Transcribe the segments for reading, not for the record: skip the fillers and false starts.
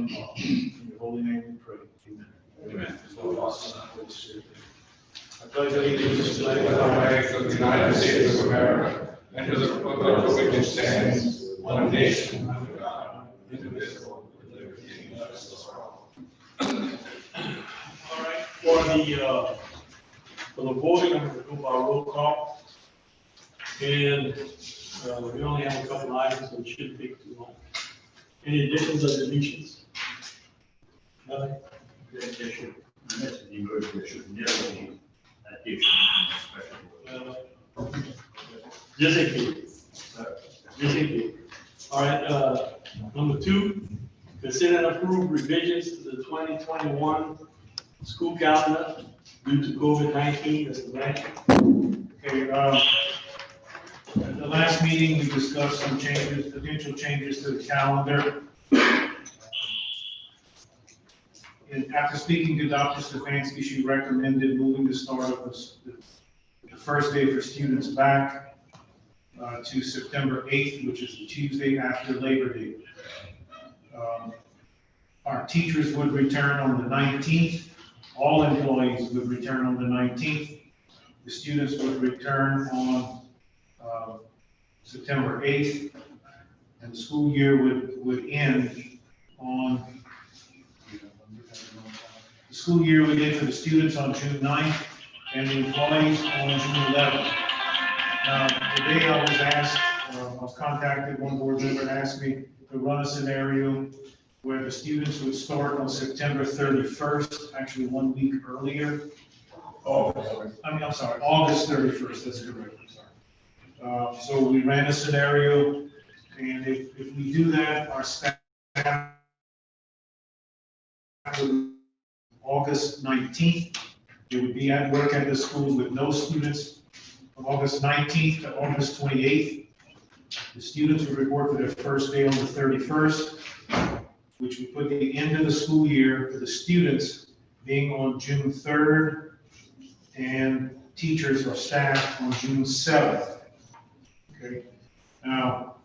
In your holy name we pray. Amen. Amen. I pledge allegiance to the flag Of the United States of America, and to the republic for which it stands, one nation, under God, indivisible, with liberty and justice for all. All right, for the voting, I'm going to do by roll call. And we only have a couple items, so it shouldn't take too long. Any additions or deletions? Nothing? There should, that's the word, there should never be addition in special. Just in case. Just in case. All right, number 2, consider and approve revisions to the 2021 school calendar due to COVID-19. Mr. Blanchard. Okay, at the last meeting, we discussed some changes, potential changes to the calendar. And after speaking to Dr. Stefanski, she recommended moving the start of the first day for students back to September 8th, which is the Tuesday after Labor Day. Our teachers would return on the 19th. All employees would return on the 19th. The students would return on September 8th, and the school year would end on, the school year would end for the students on June 9th, and the employees on June 11th. Now, today I was asked, I was contacted, one board member asked me to run a scenario where the students would start on September 31st, actually 1 week earlier. I'm sorry, August 31st, that's correct, I'm sorry. So we ran a scenario, and if we do that, our staff would, August 19th, they would be at work at the schools with no students. From August 19th to August 28th, the students would report for their first day on the 31st, which would put the end of the school year for the students being on June 3rd, and teachers or staff on June 7th. Okay. Now,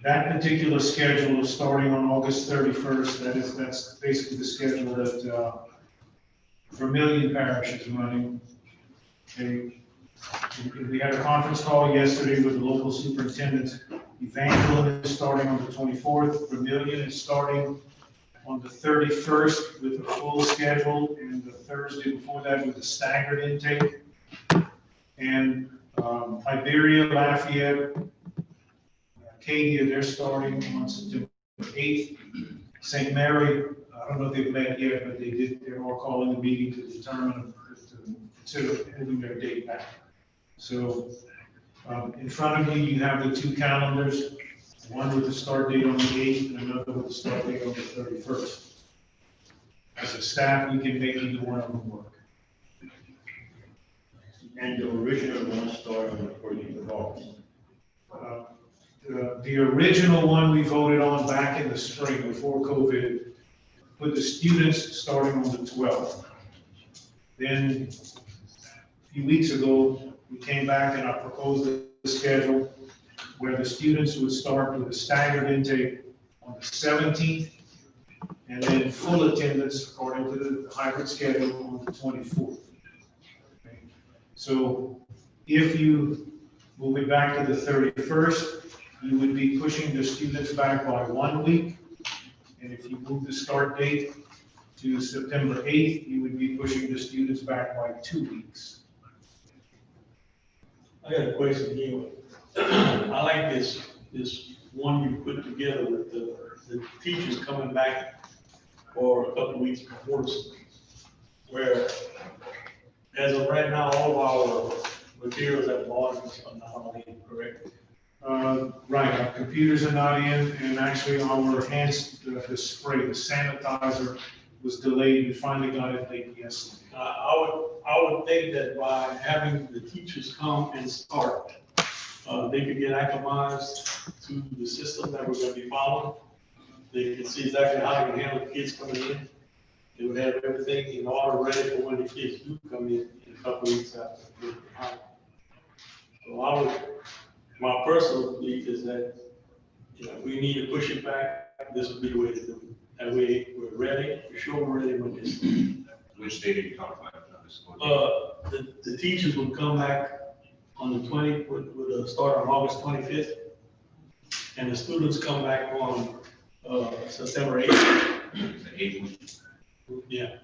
that particular schedule is starting on August 31st. That's basically the schedule that Vermilion Parish is running. Okay. We had a conference call yesterday with the local superintendent. Evangeline is starting on the 24th. Vermilion is starting on the 31st with a full schedule, and the Thursday before that with a staggered intake. And Iberia, Lafayette, Acadia, they're starting on September 8th. St. Mary, I don't know if they've met yet, but they're all calling a meeting to determine, to consider moving their date back. So in front of you, you have the 2 calendars. One with the start date on the 8th and another with the start date on the 31st. As a staff, we can make either one of them work. And the original one started on the 14th of August. The original one we voted on back in the spring before COVID put the students starting on the 12th. Then a few weeks ago, we came back and I proposed the schedule where the students would start with a staggered intake on the 17th, and then full attendance according to the hybrid schedule on the 24th. Okay. So if you move it back to the 31st, you would be pushing the students back by 1 week. And if you move the start date to September 8th, you would be pushing the students back by 2 weeks. I got a question here. I like this one you put together with the teachers coming back for a couple of weeks before the school, where as of right now, all of our materials at Barnes are not on in, correct? Right, our computers are not in, and actually our the spray, the sanitizer was delayed. We finally got it late yesterday. I would think that by having the teachers come and start, they could get acclimatized to the system that we're going to be following. They could see exactly how they can handle the kids coming in. They would have everything in order ready for when the kids do come in a couple of weeks after. So my personal belief is that we need to push it back. This would be the way to do it. That way we're ready, show them ready when it's. Which date are you talking about? The teachers would come back on the 20, would start on August 25th. And the students come back on September 8th. The 8th. Yeah,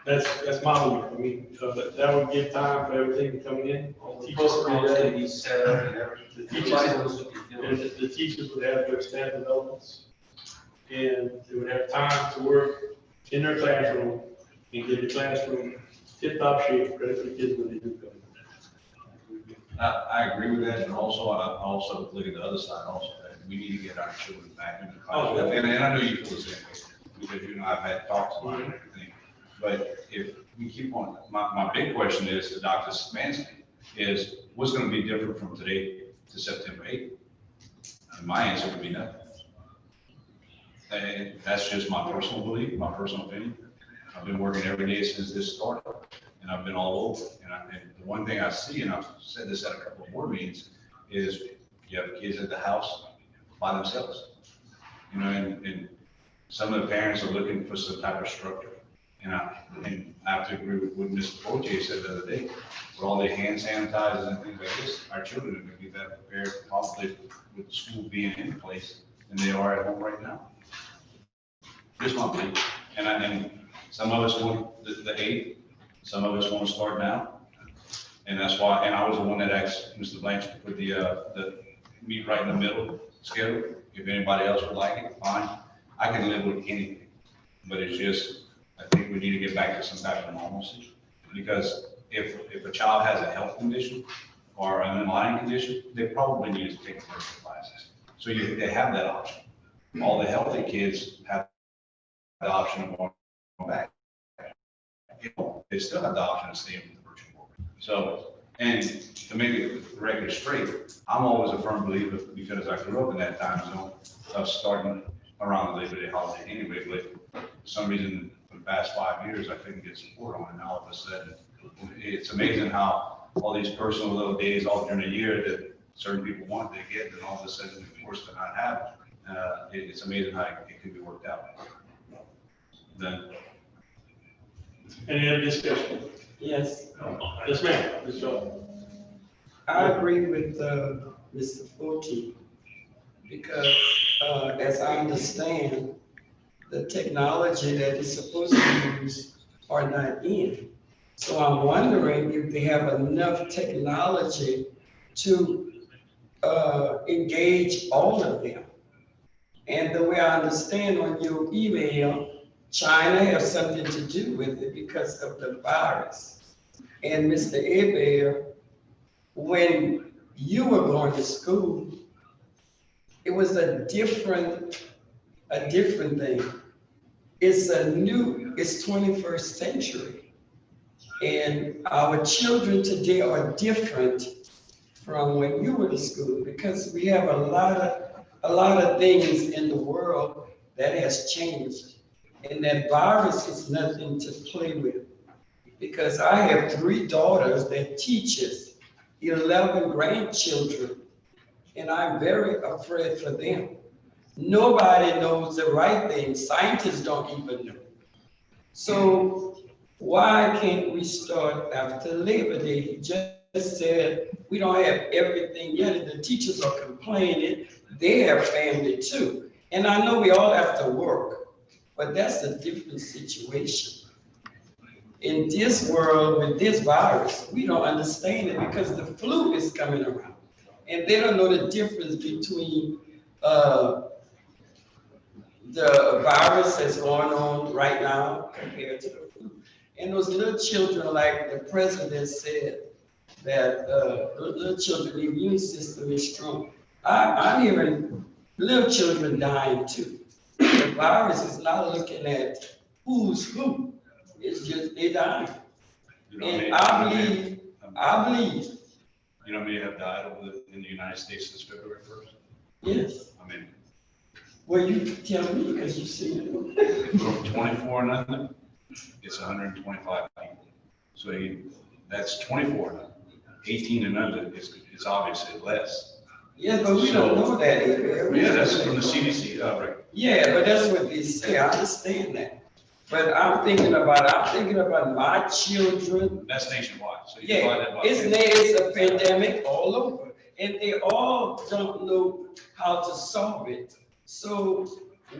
that's my week. I mean, that would give time for everything coming in. All teachers would be ready. The teachers would have their staff developments. And they would have time to work in their classroom and get the classroom tip-top shape, ready for the kids when they do come. I agree with that, and also, I also look at the other side also, that we need to get our children back in the classroom. Oh, yeah. And I know you feel the same way, because, you know, I've had talks about it and everything. But if we keep on, my big question is to Dr. Szymanski, is what's gonna be different from today to September 8th? And my answer would be nothing. And that's just my personal belief, my personal opinion. I've been working every day since this started, and I've been all over. And the one thing I see, and I've said this at a couple of board meetings, is you have kids at the house by themselves. You know, and some of the parents are looking for some type of structure. And I have to agree with what Mr. Poitier said the other day, with all the hand sanitizers and things like this, our children are going to be better prepared probably with the school being in place than they are at home right now. Just my belief. And some of us want the 8th, some of us want to start now. And that's why, and I was the one that asked Mr. Blanchard to put the meet right in the middle schedule. If anybody else would like it, fine. I can live with anything, but it's just, I think we need to get back to some type of normalcy. Because if a child has a health condition or an underlying condition, they probably need to take virtual classes. So they have that option. All the healthy kids have the option of going back. They still have the option of staying with the virtual board. So, and to make it the record straight, I'm always a firm believer, because I grew up in that time zone of starting around the Labor Day holiday anyway, but for some reason, for the past 5 years, I couldn't get support on it. And all of a sudden, it's amazing how all these personal little days all during the year that certain people want, they get, and all of a sudden, they're forced to not have it. It's amazing how it can be worked out. Then, Any other discussion? Yes, Yes, ma'am. Ms. Shaw. I agree with Mr. Forte, because as I understand, the technology that is supposed to use are not in. So I'm wondering if they have enough technology to engage all of them. And the way I understand on your email, China has something to do with it because of the virus. And Mr. Hebert, when you were going to school, it was a different thing. It's 21st century. And our children today are different from when you were to school, because we have a lot of things in the world that has changed. And that virus is nothing to play with, because I have 3 daughters that teaches, 11 grandchildren, and I'm very afraid for them. Nobody knows the right thing. Scientists don't even know. So why can't we start after Labor Day? He just said we don't have everything yet, and the teachers are complaining. They have family too. And I know we all have to work, but that's a different situation. In this world, with this virus, we don't understand it because the flu is coming around. And they don't know the difference between the virus that's going on right now compared to the flu. And those little children, like the president said, that little children, the immune system is strong. I'm hearing little children dying too. The virus is not looking at who's who. It's just they dying. And I believe. You know how many have died in the United States since February 1st? Yes. I mean, Well, you tell me because you've seen it. from 24 and under, it's 125 people. So that's 24 and under. 18 and under, it's obviously less. Yeah, but we don't know that either. Yeah, that's from the CDC, right? Yeah, but that's what they say, I understand that. But I'm thinking about my children. That's nationwide, so you Yeah, divide that by. it's a pandemic all over, and they all don't know how to solve it. So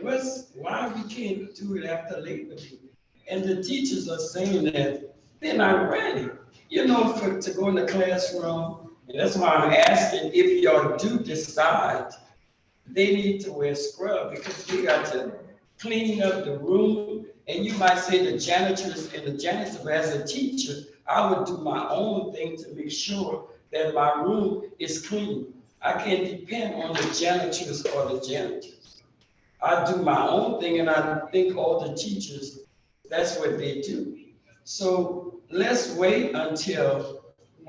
why we can't do it after Labor Day? And the teachers are saying that they're not ready, to go in the classroom. And that's why I'm asking if y'all do decide they need to wear scrub because we got to clean up the room. And you might say the janitress and the janitor, but as a teacher, I would do my own thing to make sure that my room is clean. I can't depend on the janitress or the janitors. I do my own thing, and I think all the teachers, that's what they do. So let's wait until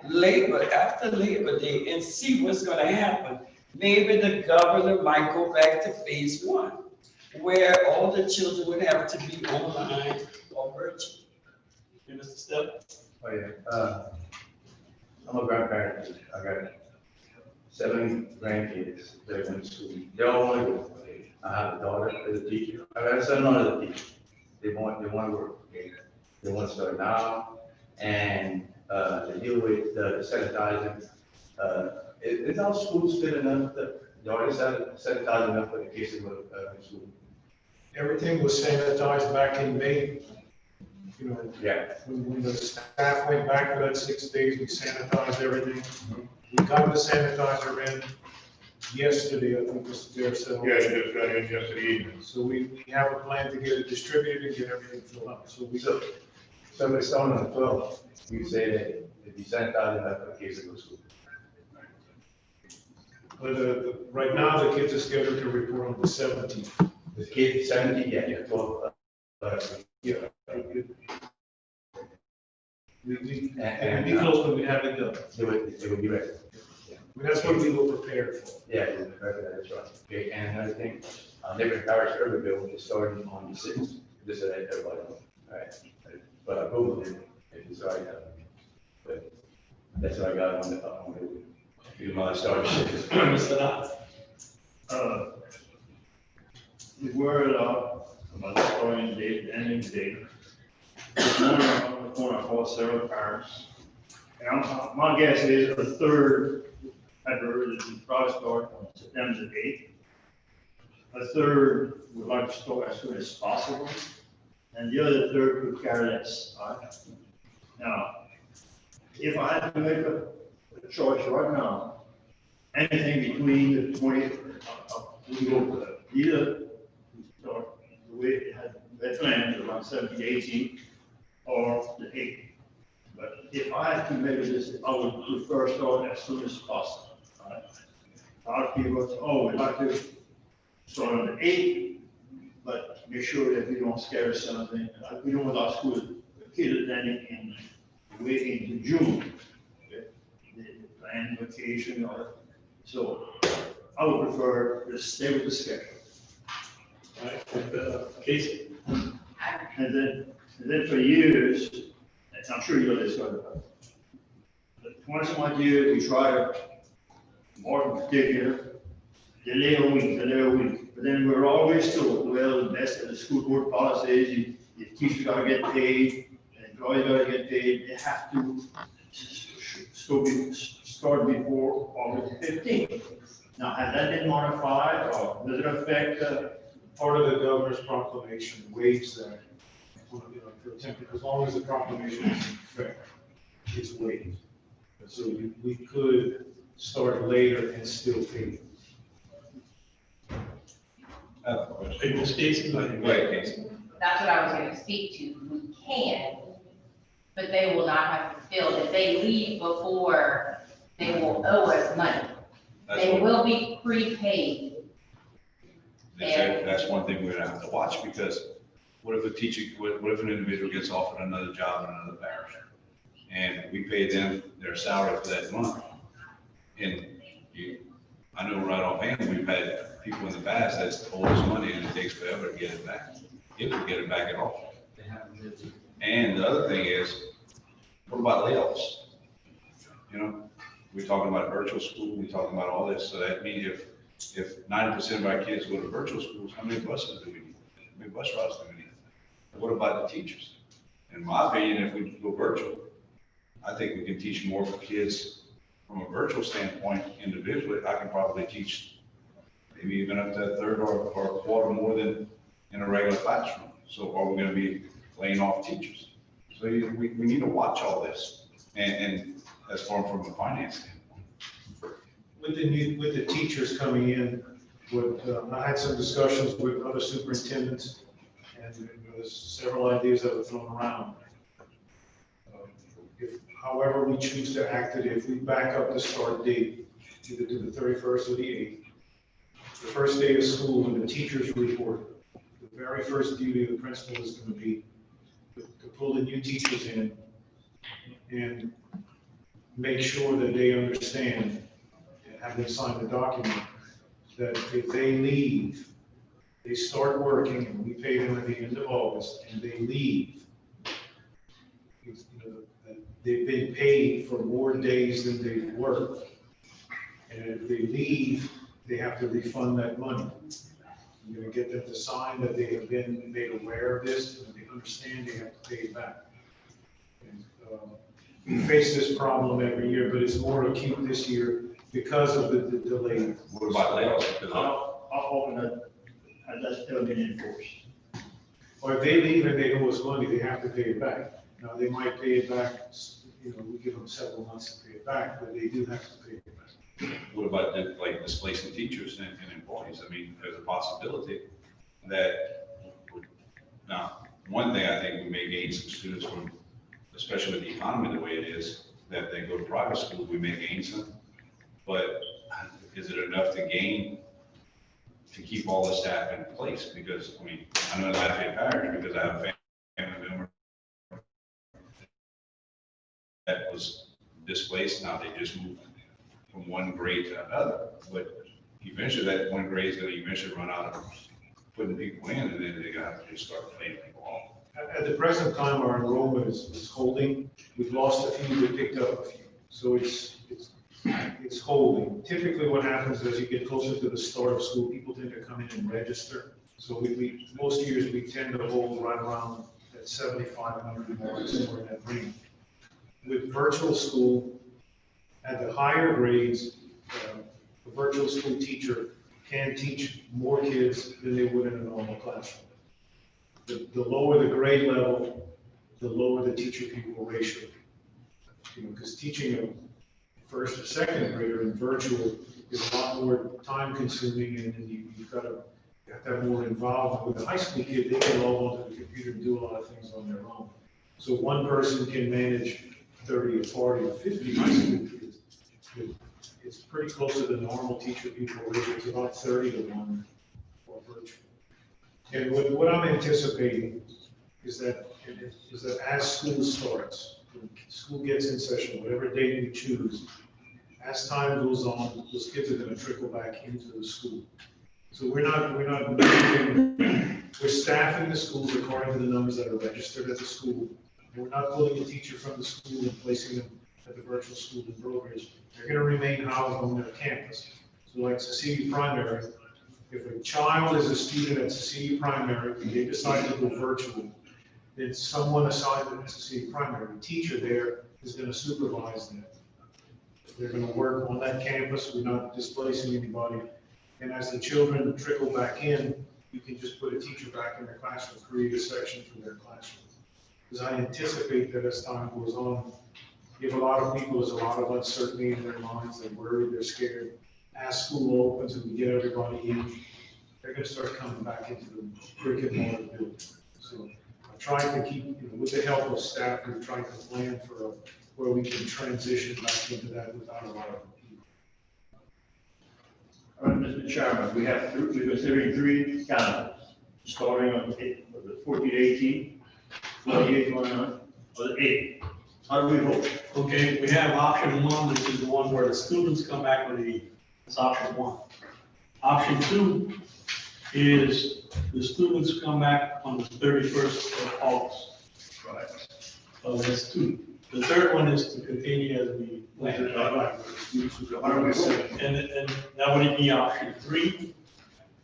after Labor Day, and see what's gonna happen. Maybe the governor might go back to phase 1, where all the children would have to be online or virtual. Hey, Mr. Step? Oh, yeah. I'm a grandparent. I got 7 grandkids that went to school. They all want to go. I have a daughter as a teacher. I got a son as a teacher. They want to work. Okay? They want to start now. And to deal with the sanitizing. Is our schools fit enough? You already sanitized enough for the kids to go to school? Everything was sanitized back in May. Yeah. When the staff went back for that 6 days, we sanitized everything. We got the sanitizer in yesterday, I think, Mr. Garcelle. Yeah, it just got in yesterday evening. So we have a plan to get it distributed and get everything filled up. So So it's on the 12th. You say that if you sanitize enough for the kids to go to school. but right now, the kids are scheduled to report on the 17th. The kids 17, yeah, 12. Yeah. We And Be close when we have it done. It would be ready. That's what we were prepared for. Yeah, it would be ready, that's right. Okay, and another thing, Neighborhood Parish Urban Bill is starting on the 6th, just so that everybody knows. All right, but I Googled it, and it's already done. But that's what I got on the, You might start. Mr. Knott? The word about the starting date, the ending date. This morning, on the phone, I called several parents. And my guess is a third had heard that we probably start on September the 8th. A third would like to start as soon as possible. And the other third could care less. All right? Now, if I had to make a choice right now, anything between the 20th, we go with either start the way it had been planned, around 17, 18, or the 8th. But if I had to measure this, I would prefer start as soon as possible. All right? A lot of people say, oh, we'd like to start on the 8th, but make sure that we don't scare something. We don't want our school kids attending way into June. Okay? The planned vacation or so. I would prefer to stay with the schedule. All right, Casey? And then for years, and I'm sure you know this, but 20 some odd years, we try to, more in particular, delay a week. But then we're always told, well, the best of the school board policies, the teachers gotta get paid, and employees gotta get paid, they have to start before August 15th. Now, has that been modified, or does it affect, Part of the governor's proclamation waives that, as long as the proclamation is in effect, it's waived. So we could start later and still pay. Hey, Ms. Casey? Go ahead, Casey. That's what I was going to speak to. We can, but they will not have to fill. If they leave before, they will owe us money. They will be prepaid. That's one thing we're gonna have to watch, because what if a teacher, what if an individual gets offered another job in another parish? And we pay them their salary for that month. And I know right offhand, we've had people in the past that's owed us money and it takes forever to get it back, if we get it back at all. And the other thing is, what about layoffs? we're talking about virtual school, we're talking about all this, so that means if 90% of our kids go to virtual schools, how many buses do we need? How many bus routes do we need? What about the teachers? In my opinion, if we go virtual, I think we can teach more for kids from a virtual standpoint individually. I can probably teach maybe even up to a third or a quarter more than in a regular classroom. So are we going to be laying off teachers? So we need to watch all this and as far from a finance standpoint. With the teachers coming in, I had some discussions with other superintendents, and there's several ideas that were thrown around. However we choose to act it, if we back up the start date, either to the 31st or the 8th, the first day of school, when the teachers report, the very first duty of the principal is going to be to pull the new teachers in and make sure that they understand and have them sign the document that if they leave, they start working and we pay them at the end of August and they leave, that they've been paid for more days than they've worked. And if they leave, they have to refund that money. You're going to get them to sign that they have been made aware of this and they understand they have to pay it back. And, we face this problem every year, but it's more acute this year because of the delay. What about layoffs? Because How often has that still been enforced? Or if they leave and they owe us money, they have to pay it back. Now, they might pay it back, we give them several months to pay it back, but they do have to pay it back. what about like displacing teachers and employees? I mean, there's a possibility that, now, one thing I think we may gain some students from, especially with the economy the way it is, that they go to private school, we may gain some. But is it enough to gain to keep all the staff in place? Because, I mean, I know Lafayette Parish because I have a family member that was displaced. Now they just moved from one grade to another. But eventually that one grade is going to eventually run out of putting people in, and then they're going to have to just start laying people off. At the present time, our enrollment is holding. We've lost a few, we picked up a few. So it's holding. Typically what happens is as you get closer to the start of school, people tend to come in and register. So most years we tend to hold right around at 7,500 more, somewhere in that range. With virtual school, at the higher grades, the virtual school teacher can teach more kids than they would in a normal classroom. The lower the grade level, the lower the teacher-pupil ratio. Because teaching a first or second grader in virtual is a lot more time-consuming, and you have to have more involvement. With a high school kid, they can log onto the computer and do a lot of things on their own. So one person can manage 30 or 40 or 50 high school kids. It's pretty close to the normal teacher-pupil ratio. It's about 30 to 1 for virtual. And what I'm anticipating is that as school starts, when school gets in session, whatever date we choose, as time goes on, those kids are going to trickle back into the school. So we're staffing the schools according to the numbers that are registered at the school. And we're not pulling a teacher from the school and placing them at the virtual school in Brobridge. They're going to remain housed on their campus. So like Cecilia Primary, if a child is a student at Cecilia Primary and they decide to go virtual, then someone assigned at Cecilia Primary, the teacher there is going to supervise them. They're going to work on that campus. We're not displacing anybody. And as the children trickle back in, you can just put a teacher back in their classroom, create a section for their classroom. Because I anticipate that as time goes on, if a lot of people, there's a lot of uncertainty in their minds, they're worried, they're scared. As school opens and we get everybody in, they're going to start coming back into the brick and mortar building. So I'm trying to keep, with the help of staff, we're trying to plan for where we can transition back into that without a lot of people. All right, Mr. Chairman, we're considering 3 calendars, starting on the 14th, 18th, 28th, 29th, or the 8th. How do we vote? Okay, we have option 1, which is the one where the students come back with the, that's option 1. Option 2 is the students come back on the 31st of August. Right. So that's 2. The third one is to continue as we planned. And that would be option 3,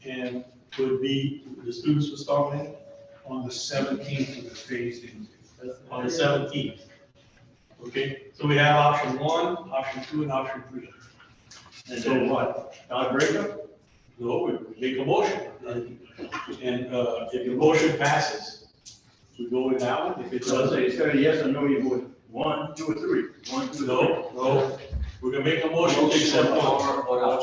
and would be, the students would start when? On the 17th of the phased in. On the 17th. Okay, so we have option 1, option 2, and option 3. And then what? Tiebreaker? No, we make a motion. And if the motion passes, we go with that one. If it So doesn't, instead of yes or no, you would 1, 2, or 3. 1, 2, 3. no, we're gonna make a motion to accept one.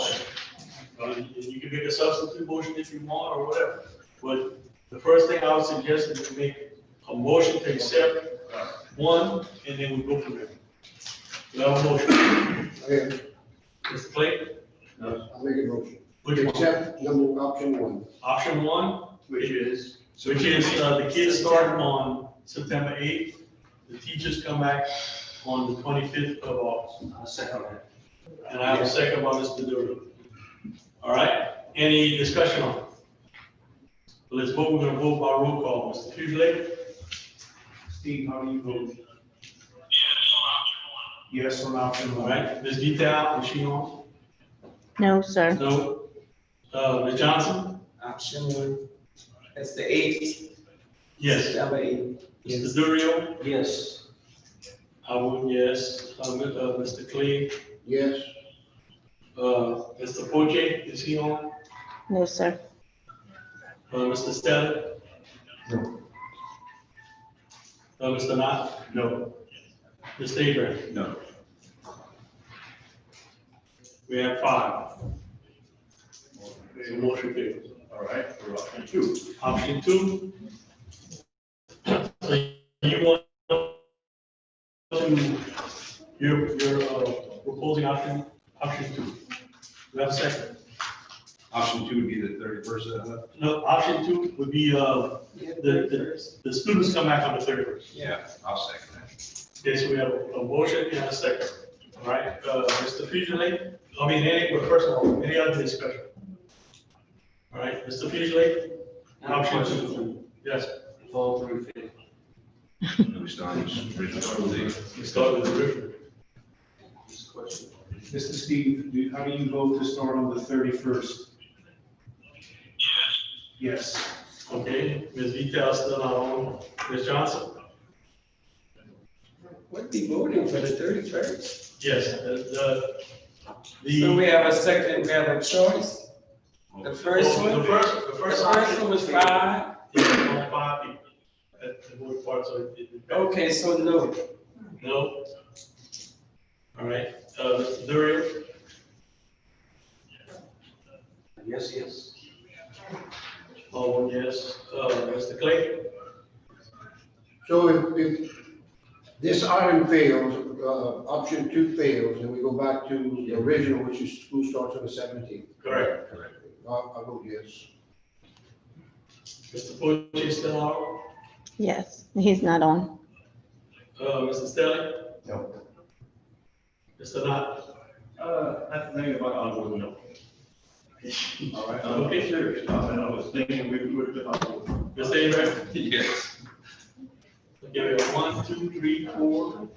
And you can make a substitute motion if you want or whatever. But the first thing I would suggest is to make a motion to accept one, and then we go from there. We have a motion. Okay, Mr. Clay? I'll make a motion. Which one? Accept number option 1. Option 1, Which is? the kids start on September 8th. The teachers come back on the 25th of August. And I have a second by Mr. Durian. All right, any discussion on it? Let's vote, we're gonna vote by roll call. Mr. Fugely? Steve, how do you vote? Yes on option All 1. right, Ms. Vital, is she on? No, sir. No. Ms. Johnson? Option 1. That's the 8th. Yes. Number 8. Mr. Durio? Yes. I vote yes. Mr. Clay? Yes, Mr. Poche, is he on? No, sir. Mr. Stelling? No. Mr. Knott? No. Mr. Abraham? No. We have 5. So motion fails. All right, for option 2. Option 2. So you want to, you're proposing option 2. We have a second. Option 2 would be the 31st. No, option 2 would be, the students come back on the 31st. Yeah, I'll second that. Okay, so we have a motion and a second. All right, Mr. Fugely, first of all, any other discussion? All right, Mr. Fugely, option 2. Yes, All 3 fail. We start with original school day. we start with the original. Mr. Steve, how do you vote to start on the 31st? Yes. Okay, Ms. Vital still not on. Ms. Johnson? What be voting for the 31st? Yes, So we have a second, we have a choice. The first one? The first one was 5. Yeah, only 5 people. At the board part, so it. Okay, so no. No. All right, Mr. Durio? Yes. Oh, yes. Mr. Clay? so if this item fails, option 2 fails, and we go back to the original, which is school starts on the 17th. Correct. I vote yes. Mr. Poche still on? Yes, he's not on. Mr. Stelling? No. Mr. Knott? That's the thing about, I'll vote no. All right, I'm Okay. serious. I was thinking we would, Mr. Abraham? Yes. Okay, we have 1, 2, 3, 4.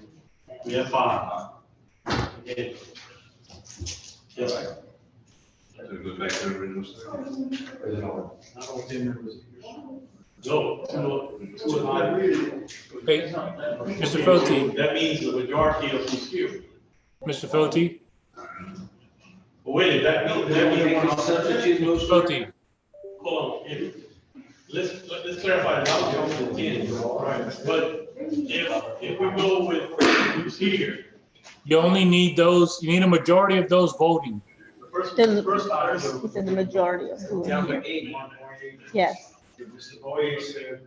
We have 5. Okay. Yes. So it goes back to the original stuff. Not all 10 members. No, 2 are not. Hey, Mr. Foti, That means the majority of who's here. Mr. Foti, But wait, that means. Mr. Foti, Hold on, let's clarify, that was on the 10, all right? But if we go with who's here, you only need those, you need a majority of those voting. the first item, He said the majority of who. Number 8. Yes. Mr. Boye said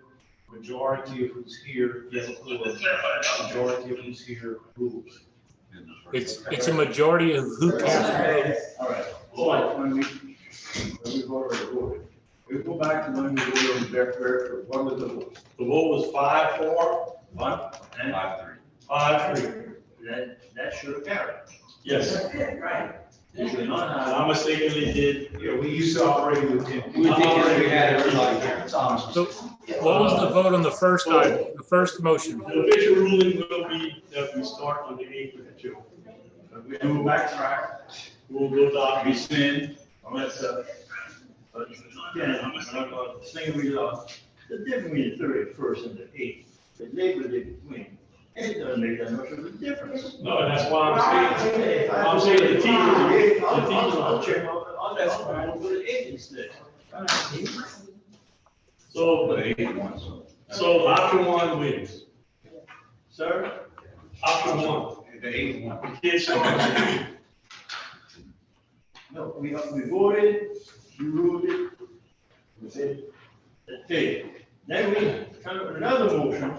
majority of who's here, yes, majority of who's here rules. It's a majority of who casts. all right. So when we vote on the board, we go back to when we voted on the very, what was the vote? the vote was 5-4, 1 and 5-3. 5-3. that should have carried. Yes, Right. If we're not, I mistakenly did. Yeah, we used to operate with 10. We had everybody here, Thomas. So what was the vote on the first item, the first motion? The official ruling will be that we start on the 8th of June. we do backtrack, We'll go down. rescind, all that stuff. But again, saying the difference between the 31st and the 8th, the Labor Day between, it doesn't make that much of a difference. No, that's why I'm saying the teachers will check. That's why I'm going to the agency. So, But 81, so option one wins. Sir? Option one. The 81. Kids start. No, we voted, you ruled it. We said, okay, then we come up with another motion.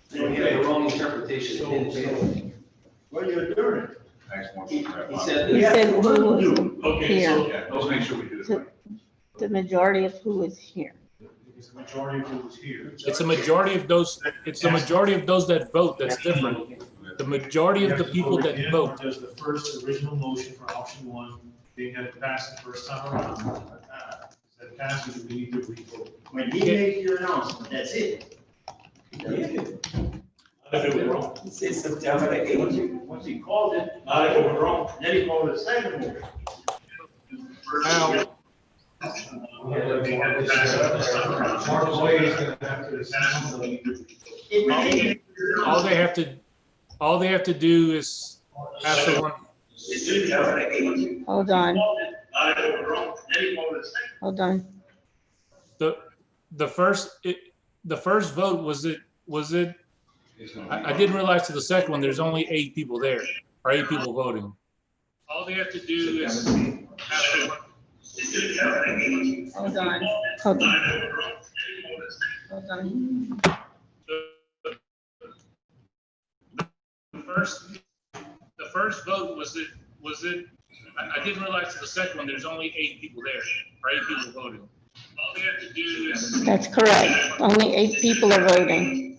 So he had the wrong interpretation. It didn't fail. What are you doing? Next one. He said, He said who was Okay, so, Yeah, let's make sure we do it right. the majority of who is here. It's the majority of who was here. It's a majority of those, it's the majority of those that vote that's different. The majority of the people that vote. Does the first original motion for option one, being that it passed the first time around, that passes, we need to re-vote. When he makes your announcement, that's it. not if it was wrong. He said September the 8th. Once he called it, Not if it was wrong. then he called it a second motion. Now, Mark Way is gonna have to assemble. all they have to do is ask the one, Hold on, Not if it was wrong, then he called it a second. hold on. the first vote was it, It's gonna I be- didn't realize to the second one, there's only 8 people there, or 8 people voting. All they have to do is ask the one. Hold on, hold on. Hold on. The first vote was it, I didn't realize to the second one, there's only 8 people there, or 8 people voting. All they have to do is. That's correct. Only 8 people are voting.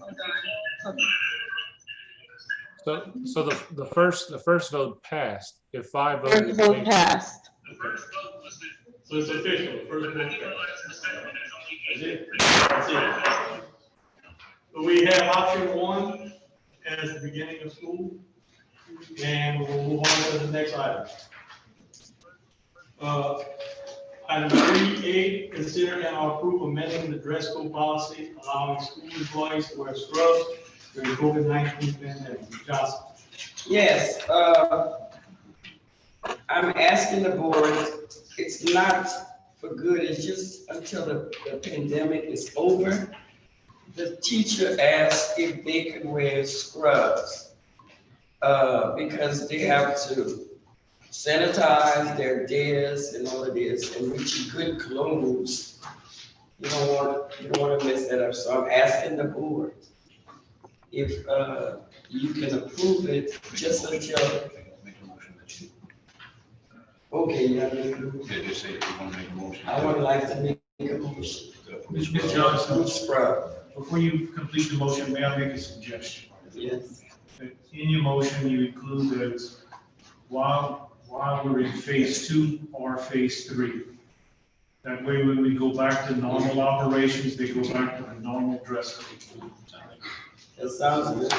So the first vote passed, if 5 First voted. vote passed. The first vote was it. So it's official. First I vote. didn't realize to the second one, there's only 8 That's people. it. That's it. So we have option one as the beginning of school, and we'll move on to the next item. Item 3A, consider and approve amending the dress code policy, allowing school employees to wear scrubs during COVID-19 pandemic. Johnson. Yes, I'm asking the board, it's not for good, it's just until the pandemic is over. The teacher asked if they could wear scrubs, because they have to sanitize their desks and all of this, and with your good clothes, you don't want to mess that up. So I'm asking the board if you can approve it just until, Make a motion that you, okay, yeah, yeah, just say if you want to make a motion. I would like to make a motion. Ms. Johnson, With scrub, before you complete the motion, may I make a suggestion? yes. That in your motion, you include that while we're in phase 2 or phase 3. That way, when we go back to normal operations, they go back to the normal dress code. That sounds good.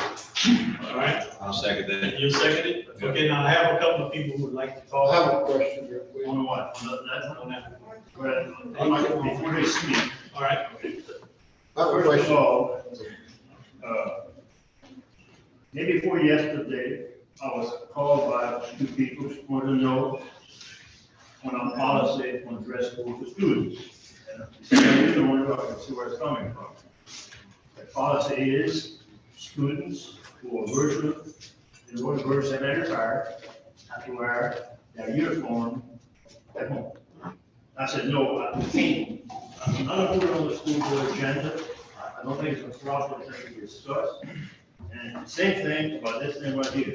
All right, I'll second that. you second it? Okay, now I have a couple of people who would like to I talk. have a question here. On what? On that. Before they speak. All right, I have a First of question. all, day before yesterday, I was called by 2 people who wanted to know on our policy on dress code for students. And I don't want to see where it's coming from. The policy is students who are virtual, in order to virtual secondary fire, have to wear their uniform at home. I said, no, I can't. I'm not putting on the school board agenda. I don't think it's a proper thing to discuss. And same thing about this thing right here.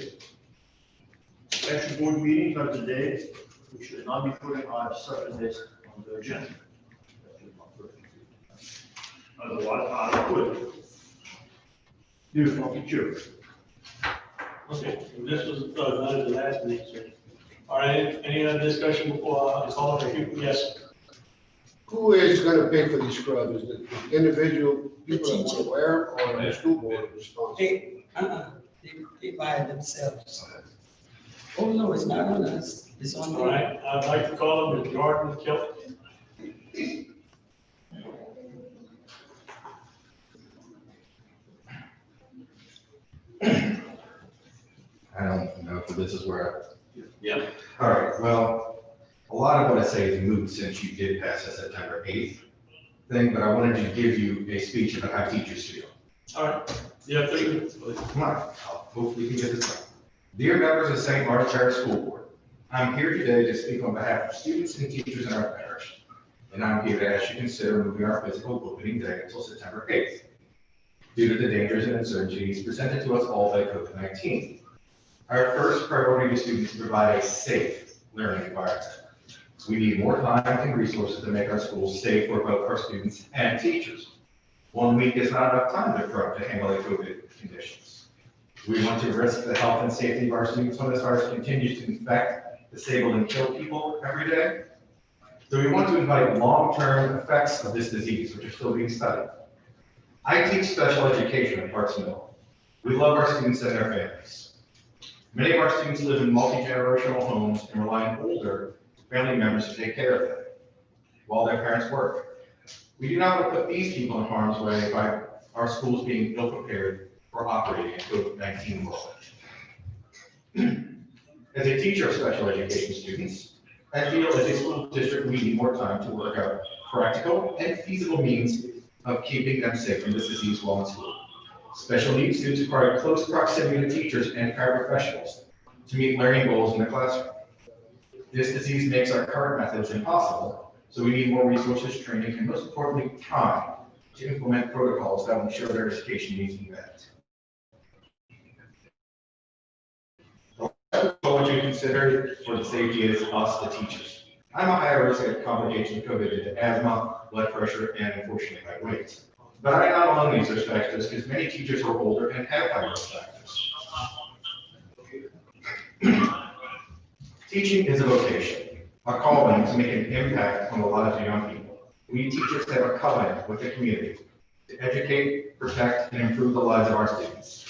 Special board meeting for today, we should not be putting our certain list on the agenda. Otherwise, I would. Uniform for children. okay, and this was, not at the last meeting, sir. All right, any other discussion before I call it a people? Yes. Who is gonna pay for these scrubs? Is it the individual people that want teacher. to wear them, or the school board responsible? They buy it themselves. Oh, no, it's not on us, it's on All them. right, I'd like to call him Jordan Kelly. I don't know if this is where. Yeah. All right, well, a lot of what I say is moot since you did pass the September 8th thing, but I wanted to give you a speech about how teachers feel. All right, yeah, 3 minutes, please. Come on, hopefully we can get this done. Dear members of St. Martin's Parish School Board, I'm here today to speak on behalf of students and teachers in our parish, and I'm here to ask you to consider moving our physical opening day until September 8th, due to the dangers and uncertainties presented to us all by COVID-19. Our first priority to students is to provide a safe learning environment. We need more time and resources to make our schools safe for both our students and teachers. 1 week is not enough time to handle the COVID conditions. We want to risk the health and safety of our students when this virus continues to infect, disable, and kill people every day. So we want to invite long-term effects of this disease, which are still being studied. I teach special education at Parks Mill. We love our students and their families. Many of our students live in multi-generational homes and rely on older family members to take care of them while their parents work. We do not want to put these people in harm's way by our schools being ill-prepared for operating in COVID-19 world. As a teacher of special education students, I feel as a school district, we need more time to work out practical and feasible means of keeping them safe from this disease while in school. Special needs students require close proximity to teachers and paraprofessionals to meet learning goals in the classroom. This disease makes our current methods impossible, so we need more resources, training, and most importantly, time to implement protocols that will ensure their education needs be met. What would you consider for the safety is us, the teachers. I'm a higher risk of complications of COVID due to asthma, blood pressure, and unfortunately my weight. But I'm not among these risk factors because many teachers are older and have high risk factors. Teaching is a vocation, a calling to make an impact on the lives of young people. We teachers have a covenant with the community to educate, protect, and improve the lives of our students.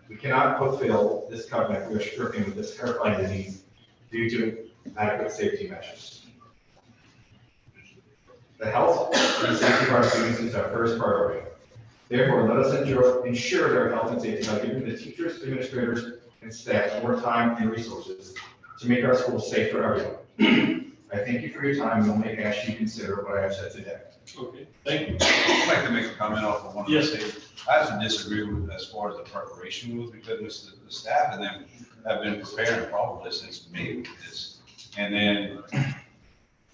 We cannot fulfill this covenant if we are stricken with this terrifying disease due to adequate safety measures. The health and safety of our students is our first priority. Therefore, let us ensure their health and safety by giving the teachers, administrators, and staff more time and resources to make our schools safe for everyone. I thank you for your time and only ask you to consider what I have said today. Okay, thank you. I'd like to make a comment off of one of the Yes. things. I have to disagree with as far as the preparation goes, because the staff and them have been preparing probably since May with this. And then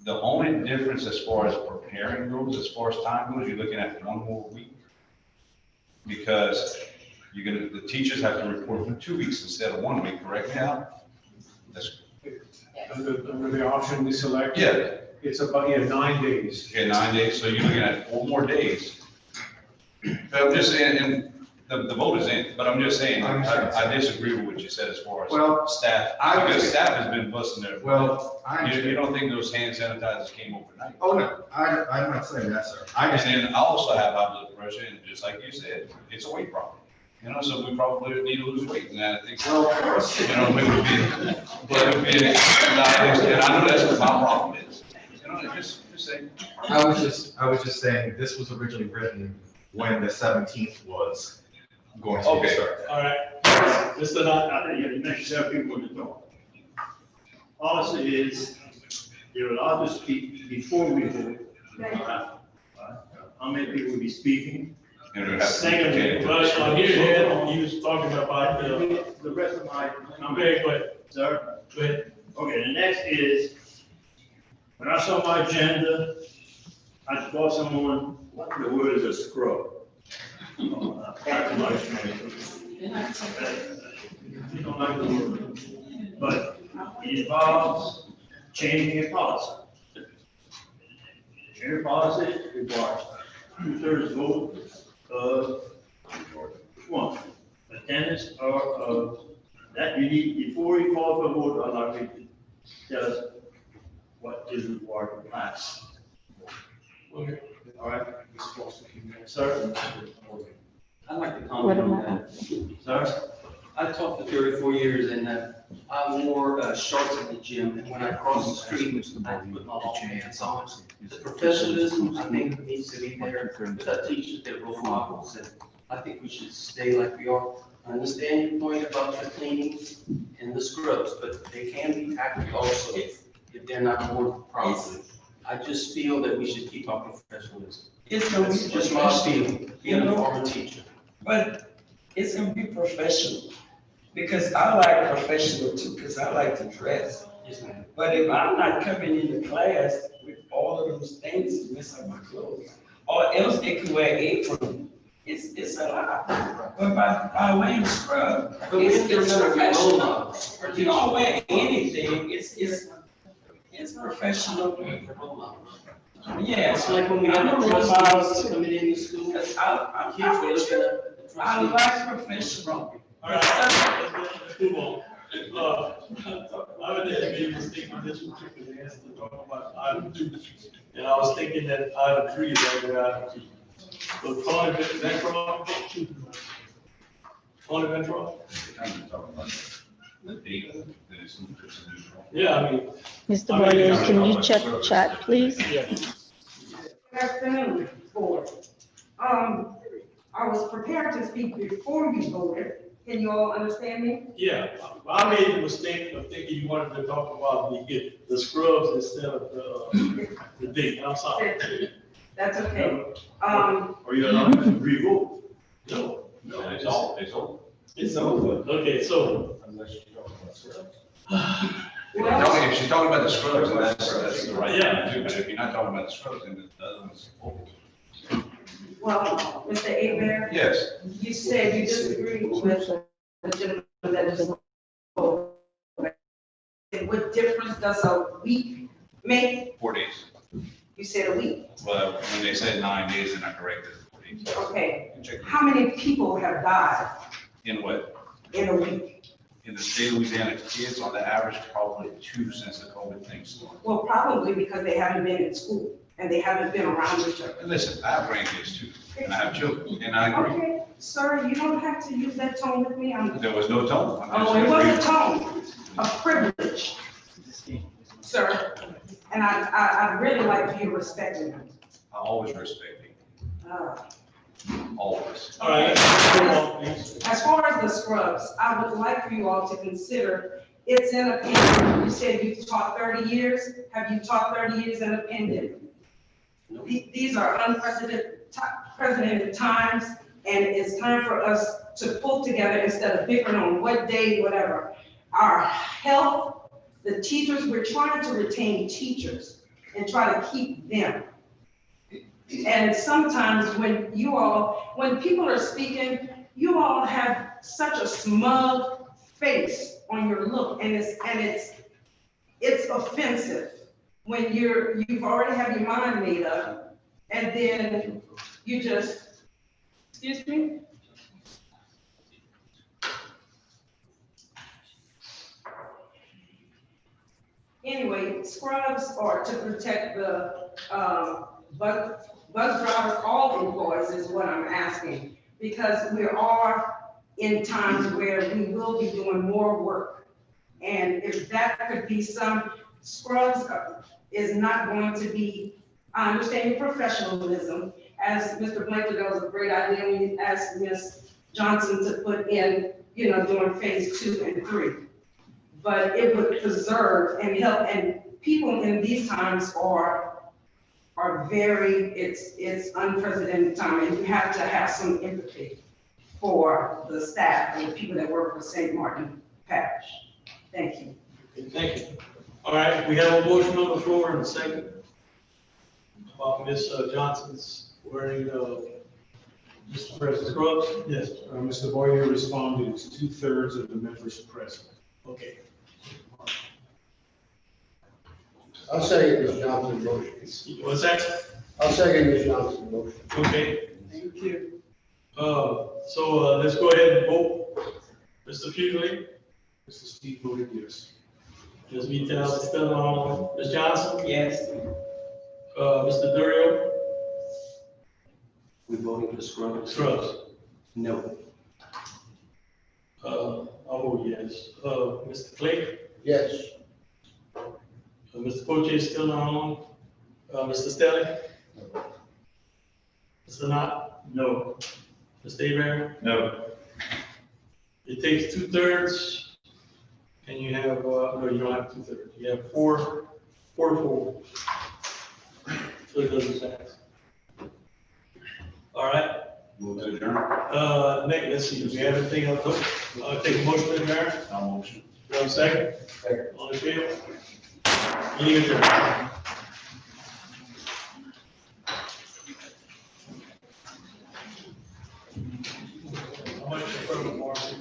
the only difference as far as preparing goes, as far as time goes, you're looking at 1 more week. Because the teachers have to report for 2 weeks instead of 1 week, correct now? That's, Under the option we select. yeah, It's about, 9 days. okay, 9 days, so you're looking at 4 more days. But I'm just saying, and the vote is in, but I'm just saying, I disagree with what you said as far Well, as staff. I Because was- staff has been busting their. Well, You don't think those hand sanitizers came overnight? oh no, I'm not saying that, sir. I And just, then I also have high blood pressure, and just like you said, it's a weight problem. You know, so we probably need to lose weight, and I think, well, of course. you know, it would be, but it would be, and I know that's what my problem is. You know, just saying. I was just saying, this was originally written when the 17th was going to be Okay. started. All right, Mr. Knight. I think you mentioned several people to talk. Policy is, you're allowed to speak before we vote. How many people will be speaking? And it would have to be Second, pertaining to well, the on here, he was talking about, The rest of my okay, comments, go ahead, sir. go ahead. Okay, the next is, when I saw my agenda, I saw someone, the word is a scrub. Pardon my Spanish. You don't like the word, but it involves changing a policy. Change policy requires 2/3 vote of 1. Attendance or that you need, before you call for a vote, I'd like to does what is required of class. Okay. All right, sir? I'd like to comment on that. Sir? I taught for 34 years and I wore shorts in the gym, and when I crossed the street, I had to put my long pants on. The professionalism, I think, needs to be there. The teachers, they're role models, and I think we should stay like we are. I understand your point about the cleaning and the scrubs, but they can be tackled also if they're not worn properly. I just feel that we should keep our professionalism. It's gonna That's be just my professional, feeling, being a former teacher. but it's gonna be professional. Because I like professional too, because I like to dress. Yes, ma'am. But if I'm not coming into class with all of those things to mess up my clothes, or else they could wear apron, it's a lot. But by wearing a scrub, But we're it's not gonna be role professional. models. If you don't wear anything, it's professional. Role models. Yeah, It's like when we I'm have a the role model trustees too. coming into school, Because kids are looking at the trustees. I like professional. All right, let's move on. I would have made a mistake on this particular answer to talk about item 2. And I was thinking that item 3 is over item 2. So Tony Ventron? Tony Ventron? Kind of talk about the data that is neutral. Yeah, I mean, Mr. Boyer, can you check chat, please? yeah. Good afternoon, board. I was prepared to speak before you voted. Can you all understand me? Yeah, I made the mistake of thinking you wanted to talk about the scrubs instead of the date. I'm sorry. That's okay. Are you allowed to revote? No, No, it's all. it's over. Okay, so. If she's talking about the scrubs, then that's the right Yeah. thing to do, but if you're not talking about the scrubs, then the other one's open. Well, Mr. Abear, Yes, you said you disagreed with the gentleman that just spoke. What difference does a week make? 4 days. You said a week. Well, when they said 9 days, they're not correct. It's 4 days. Okay. Check. How many people have died In what? in a week? In the state of Louisiana, kids on the average, probably 2 since the COVID thing started. Well, probably because they haven't been in school and they haven't been around each other. And listen, I have grandkids too, and I have children, and I agree. Okay, sir, you don't have to use that tone with me. There was no tone. I'm just Oh, it was a agreeing. tone of privilege, sir. And I really like you respecting me. I always respect people, always. All right, let's move on, please. As far as the scrubs, I would like for you all to consider, it's in a pandemic. You said you've taught 30 years. Have you taught 30 years in a pandemic? These are unprecedented times, and it's time for us to pull together instead of bickering on what day, whatever. Our health, the teachers, we're trying to retain teachers and try to keep them. And sometimes when people are speaking, you all have such a smug face on your look, and it's offensive when you've already have your mind made up, and then you just, excuse me? Anyway, scrubs are to protect the bus drivers, all employees is what I'm asking, because we are in times where we will be doing more work. And if that could be some scrubs is not going to be, I understand your professionalism. As Mr. Blankley, that was a great idea when you asked Ms. Johnson to put in, doing phase 2 and 3. But it would preserve and help, and people in these times are very, it's unprecedented time, and you have to have some empathy for the staff and the people that work for St. Martin Parish. Thank you. Thank you. All right, we have a motion on the floor and a second about Ms. Johnson's wearing Mr. President scrubs. Yes, Mr. Boyer responded, it's 2/3 of the members present. okay. I'll second Ms. Johnson's motion. What's that? I'll second Ms. Johnson's motion. Okay, Thank you. so let's go ahead and vote. Mr. Fugely, Mr. Steve voted yes. Ms. Vitale is still on. Ms. Johnson? Yes. Mr. Durio? We voting for Scruggs? Scruggs? No. I'll vote yes. Mr. Clay? Yes. Mr. Poche is still on. Mr. Stelling? Mr. Knott? No. Mr. Abraham? No. It takes 2/3, and you have, no, you don't have 2/3. You have 4 to 4. So it doesn't pass. All right. Move to adjourn. Nick, let's see, do we have anything else? Take a motion to adjourn. No motion. You have a second? Second. All in favor? Meeting adjourned. How much for the Marcy?